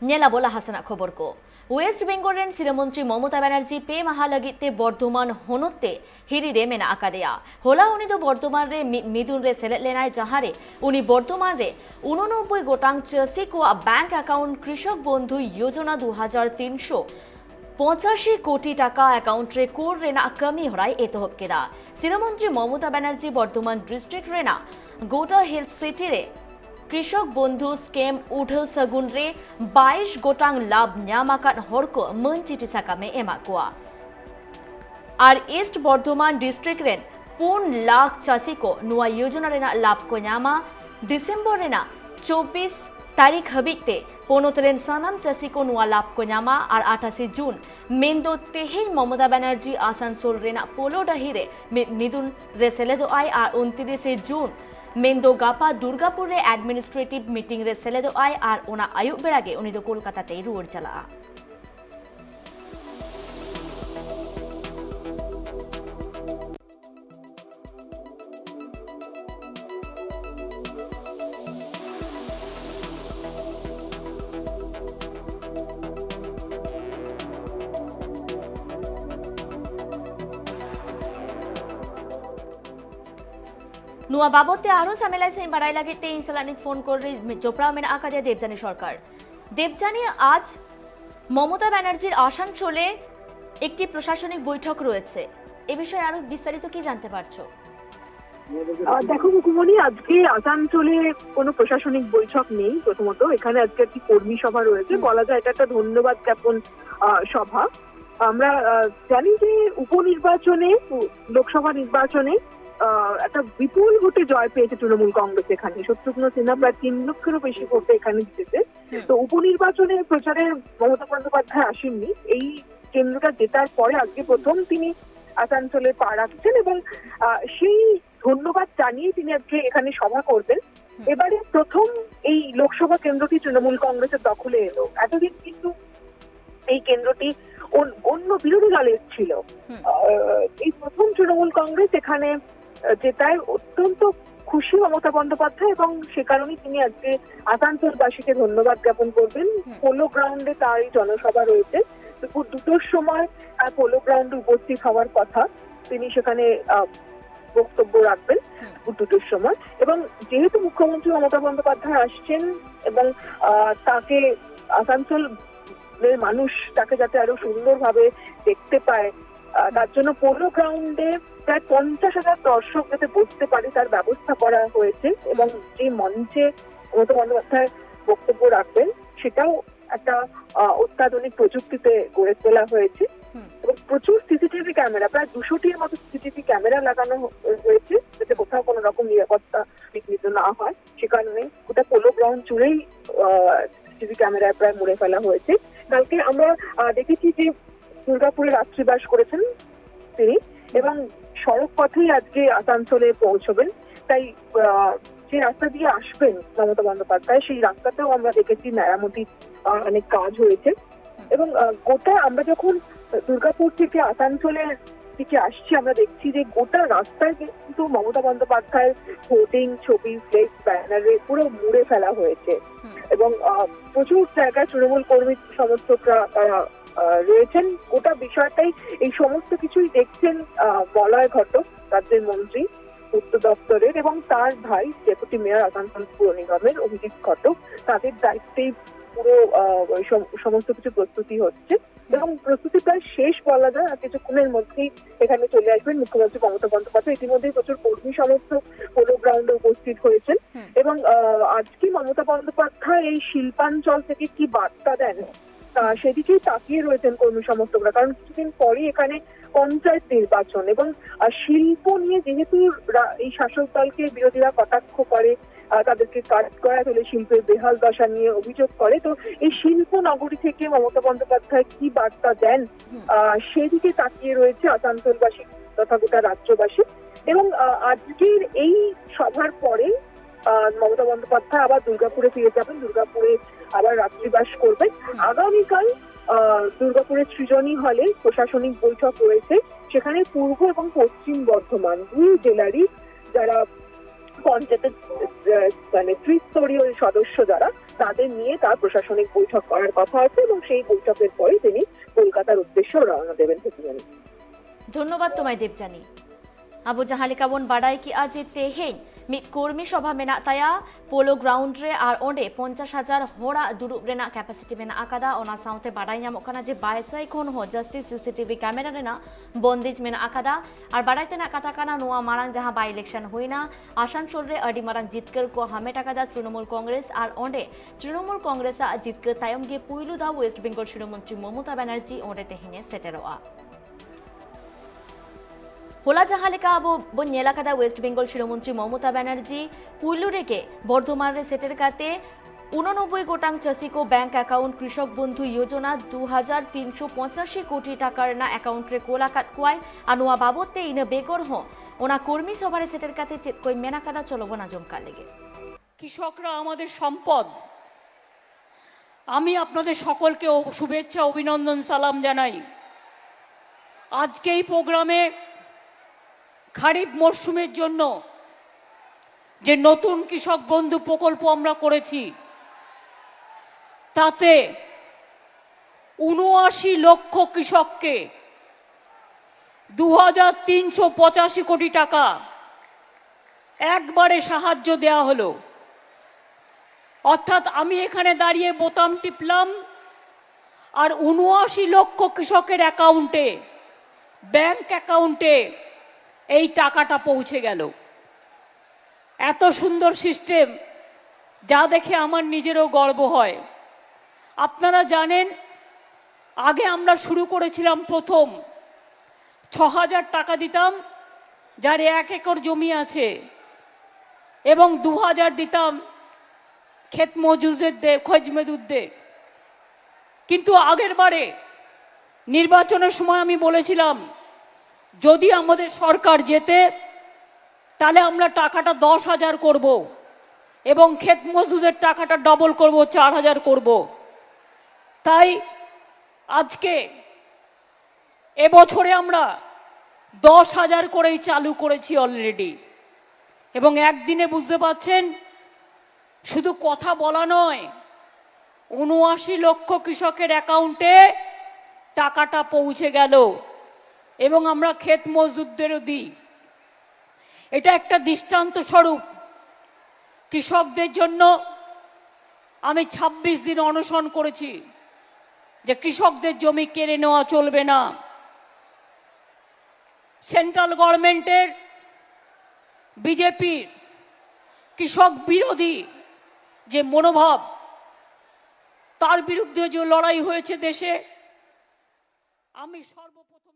Nyela bola hasana khobor ko. West Bengal ren Siramantri Mamata Banerjee pe maha lagite Bordhoman honotte hiri re mena akadeya. Hola uni do Bordhoman re midun re selet lenai jahare uni Bordhoman re 89 gotang chasi ko bank account Krishok Bondhu Yojana 2385 কোটি টাকা অ্যাকাউন্টে core রেনা কমি হরাই এতহব কেদা শিরমন্ত্রী Mamata Banerjee Bardhaman district রেনা গোটা health city রে কৃষক বন্ধু scam উঠো সগুন রে 22 গোটাং লাভ ᱧᱟᱢᱟᱠᱟᱫ হরকো মন চিঠি সাকামে এমাকুয়া আর ইস্ট বর্ধমান ডিস্ট্রিক্ট রেন 4 লাখ চাষি কো নুয়া যোজনা রেনা লাভ কো ᱧামা ডিসেম্বর রেনা 24 तारीख हबीते पोनोतरेन सानाम चासी को नुआ लाभ को ᱧামা और 28 जून मेंदो तेहेन ममता बनर्जी आसानसोल रेना पोलो डहिरे मिदुन रे सेलेदो आय और 29 जून मेंदो गापा दुर्गापुर रे एडमिनिस्ट्रेटिव मीटिंग रे सेलेदो आय और ओना आयुब बेरागे उनी दो कोलकाता ते रुवर चला नुआ बाबते आरो सामेलाई से बड़ाई लगे ते इंसलानित फोन कर चोपड़ा में आका दिया देवजानी सरकार देवजानी आज ममता बनर्जीर आसानसोले একটি প্রশাসনিক বৈঠক রয়েছে এই বিষয়ে আরো বিস্তারিত কি জানতে পারছো দেখো মুকুমনি আজকে আসানসোলে কোনো প্রশাসনিক বৈঠক নেই প্রথমত এখানে আজকে একটি কর্মী সভা রয়েছে বলা যায় এটা একটা ধন্যবাদ জ্ঞাপন সভা আমরা জানি যে উপনির্বাচনে লোকসভা নির্বাচনে একটা বিপুল ভোটে জয় পেয়েছে তৃণমূল কংগ্রেস এখানে শত্রুঘ্ন সিনহা প্রায় 3 লক্ষেরও বেশি ভোটে এখানে জিতেছে তো উপনির্বাচনে প্রচারে মমতা বন্দ্যোপাধ্যায় আসেননি এই কেন্দ্রটা জেতার পরে আজকে প্রথম তিনি আসানসোলে পা রাখছেন এবং সেই ধন্যবাদ জানিয়ে তিনি আজকে এখানে সভা করবেন এবারে প্রথম এই লোকসভা কেন্দ্রটি তৃণমূল কংগ্রেসের দখলে এলো এতদিন কিন্তু এই কেন্দ্রটি অন্য বিরোধী দলের ছিল এই প্রথম তৃণমূল কংগ্রেস এখানে জেতায় অত্যন্ত খুশি মমতা বন্দ্যোপাধ্যায় এবং সে কারণেই তিনি আজকে আসানসোলবাসীকে ধন্যবাদ জ্ঞাপন করবেন পোলো গ্রাউন্ডে তার এই জনসভা রয়েছে দুপুর 2টোর সময় পোলো গ্রাউন্ডে উপস্থিত হওয়ার কথা তিনি সেখানে বক্তব্য রাখবেন দুপুর 2টোর সময় এবং যেহেতু মুখ্যমন্ত্রী মমতা বন্দ্যোপাধ্যায় আসছেন এবং তাকে আসানসোল মানুষ তাকে যাতে আরো সুন্দরভাবে দেখতে পায় তার জন্য পোলো গ্রাউন্ডে প্রায় 50,000 দর্শক যাতে বসতে পারে তার ব্যবস্থা করা হয়েছে এবং যে মঞ্চে মমতা বন্দ্যোপাধ্যায় বক্তব্য রাখবেন সেটাও একটা অত্যাধুনিক প্রযুক্তিতে গড়ে তোলা হয়েছে এবং প্রচুর সিসিটিভি ক্যামেরা প্রায় 200টির মতো সিসিটিভি ক্যামেরা লাগানো হয়েছে যাতে কোথাও কোনো রকম নিরাপত্তা বিঘ্নিত না হয় সে কারণে গোটা পোলো গ্রাউন্ড জুড়েই সিসিটিভি ক্যামেরায় প্রায় মুড়ে ফেলা হয়েছে কালকে আমরা দেখেছি যে দুর্গাপুরে রাত্রিবাস করেছেন তিনি এবং সড়ক পথেই আজকে আসানসোলে পৌঁছবেন তাই যে রাস্তা দিয়ে আসবেন মমতা বন্দ্যোপাধ্যায় সেই রাস্তাতেও আমরা দেখেছি মেরামতি অনেক কাজ হয়েছে এবং গোটা আমরা যখন দুর্গাপুর থেকে আসানসোলের দিকে আসছি আমরা দেখছি যে গোটা রাস্তায় কিন্তু মমতা বন্দ্যোপাধ্যায়ের হোর্ডিং ছবি ফ্লেক্স ব্যানারে পুরো মুড়ে ফেলা হয়েছে এবং প্রচুর জায়গায় তৃণমূল কর্মী সমর্থকরা রয়েছেন গোটা বিষয়টাই এই সমস্ত কিছুই দেখছেন বলয় ঘটক রাজ্যের মন্ত্রী পূর্ত দপ্তরের এবং তার ভাই ডেপুটি মেয়র আসানসোল পুর নিগমের অভিজিৎ ঘটক তাদের দায়িত্বেই পুরো সমস্ত কিছু প্রস্তুতি হচ্ছে এবং প্রস্তুতি প্রায় শেষ বলা যায় আর কিছুক্ষণের মধ্যেই এখানে চলে আসবেন মুখ্যমন্ত্রী মমতা বন্দ্যোপাধ্যায় ইতিমধ্যেই প্রচুর কর্মী সমর্থক পোলো গ্রাউন্ডে উপস্থিত হয়েছেন এবং আজকে মমতা বন্দ্যোপাধ্যায় এই শিল্পাঞ্চল থেকে কি বার্তা দেন সেদিকেই তাকিয়ে রয়েছেন কর্মী সমর্থকরা কারণ কিছুদিন পরই এখানে পঞ্চায়েত নির্বাচন এবং শিল্প নিয়ে যেহেতু এই শাসক দলকে বিরোধীরা কটাক্ষ করে তাদেরকে কাট করা ফেলে শিল্পের বেহাল দশা নিয়ে অভিযোগ করে তো এই শিল্প নগরী থেকে মমতা বন্দ্যোপাধ্যায় কি বার্তা দেন সেদিকে তাকিয়ে রয়েছে আসানসোলবাসী তথা গোটা রাজ্যবাসী এবং আজকের এই সভার পরে মমতা বন্দ্যোপাধ্যায় আবার দুর্গাপুরে ফিরে যাবেন দুর্গাপুরে আবার রাত্রিবাস করবেন আগামীকাল দুর্গাপুরের সৃজনী হলে প্রশাসনিক বৈঠক রয়েছে সেখানে পূর্ব এবং পশ্চিম বর্ধমান দুই জেলারই যারা পঞ্চায়েতের মানে ত্রিস্তরীয় সদস্য যারা, তাদের নিয়ে তার প্রশাসনিক বৈঠক করার কথা আছে এবং সেই বৈঠকের পরে তিনি কলকাতার উদ্দেশ্যে রওনা দেবেন প্রতিদিন। ধন্যবাদ তোমায় Debjani. Abu jahali kabon badai ki aji teheng mit kurmi sabha mena taya polo ground re ar onde 50,000 hora durub rena capacity mena akada ona saute badai nyamok kana je baisai kon ho justice CCTV camera rena bondage mena akada ar badai tena kata kana noa marang jaha by election hoina asansol re adi marang jitkar ko hameta kada Trinamool Congress ar onde Trinamool Congress a jitkar tayom ge puilu da West Bengal Shiromantri Mamata Banerjee onde tehenge seteroa হোলা জাহালেকা আবো বন্যেলা কাদা West Bengal শিরোমন্ত্রী Mamata Banerjee পুইলু রেকে বর্ধমানের সেটের কাতে 89 গোটাং চাষিকো bank account কৃষক বন্ধু যোজনা 2385 কোটি টাকার না অ্যাকাউন্ট রে কোলাকাত কুয়াই আনুয়া বাবতে ইনে বেগর হ ওনা কর্মী সভারে সেটের কাতে চেত কই মেনা কাদা চলবো না জমকা লেগে। কৃষকরা আমাদের সম্পদ। আমি আপনাদের সকলকে শুভেচ্ছা অভিনন্দন সালাম জানাই। আজকে এই প্রোগ্রামে খারিফ মরশুমের জন্য যে নতুন কৃষক বন্ধু প্রকল্প আমরা করেছি তাতে 79 লক্ষ কৃষককে 2385 কোটি টাকা একবারে সাহায্য দেওয়া হলো। অর্থাৎ আমি এখানে দাঁড়িয়ে বোতাম টিপলাম আর 79 লক্ষ কৃষকের অ্যাকাউন্টে, ব্যাংক অ্যাকাউন্টে এই টাকাটা পৌঁছে গেল। এত সুন্দর সিস্টেম যা দেখে আমার নিজেরও গর্ব হয়। আপনারা জানেন আগে আমরা শুরু করেছিলাম প্রথম 6,000 টাকা দিতাম যার 1 একর জমি আছে এবং 2,000 দিতাম ক্ষেত মজুরদের খোঁজ মেদুরদের। কিন্তু আগের বারে নির্বাচনের সময় আমি বলেছিলাম যদি আমাদের সরকার জেতে তাহলে আমরা টাকাটা 10,000 করব এবং ক্ষেত মজুরের টাকাটা ডবল করব, 4,000 করব। তাই আজকে এবছরে আমরা 10,000 করেই চালু করেছি অলরেডি। এবং একদিনে বুঝতে পাচ্ছেন শুধু কথা বলা নয়, 79 লক্ষ কৃষকের অ্যাকাউন্টে টাকাটা পৌঁছে গেল এবং আমরা ক্ষেত মজদুরদেরও দিই। এটা একটা দৃষ্টান্ত স্বরূপ। কৃষকদের জন্য আমি 26 দিন অনশন করেছি যে কৃষকদের জমি কেড়ে নেওয়া চলবে না। সেন্ট্রাল গভর্নমেন্টের বিজেপির কৃষক বিরোধী যে মনোভাব, তার বিরুদ্ধে যে লড়াই হয়েছে দেশে, আমি সর্বপ্রথম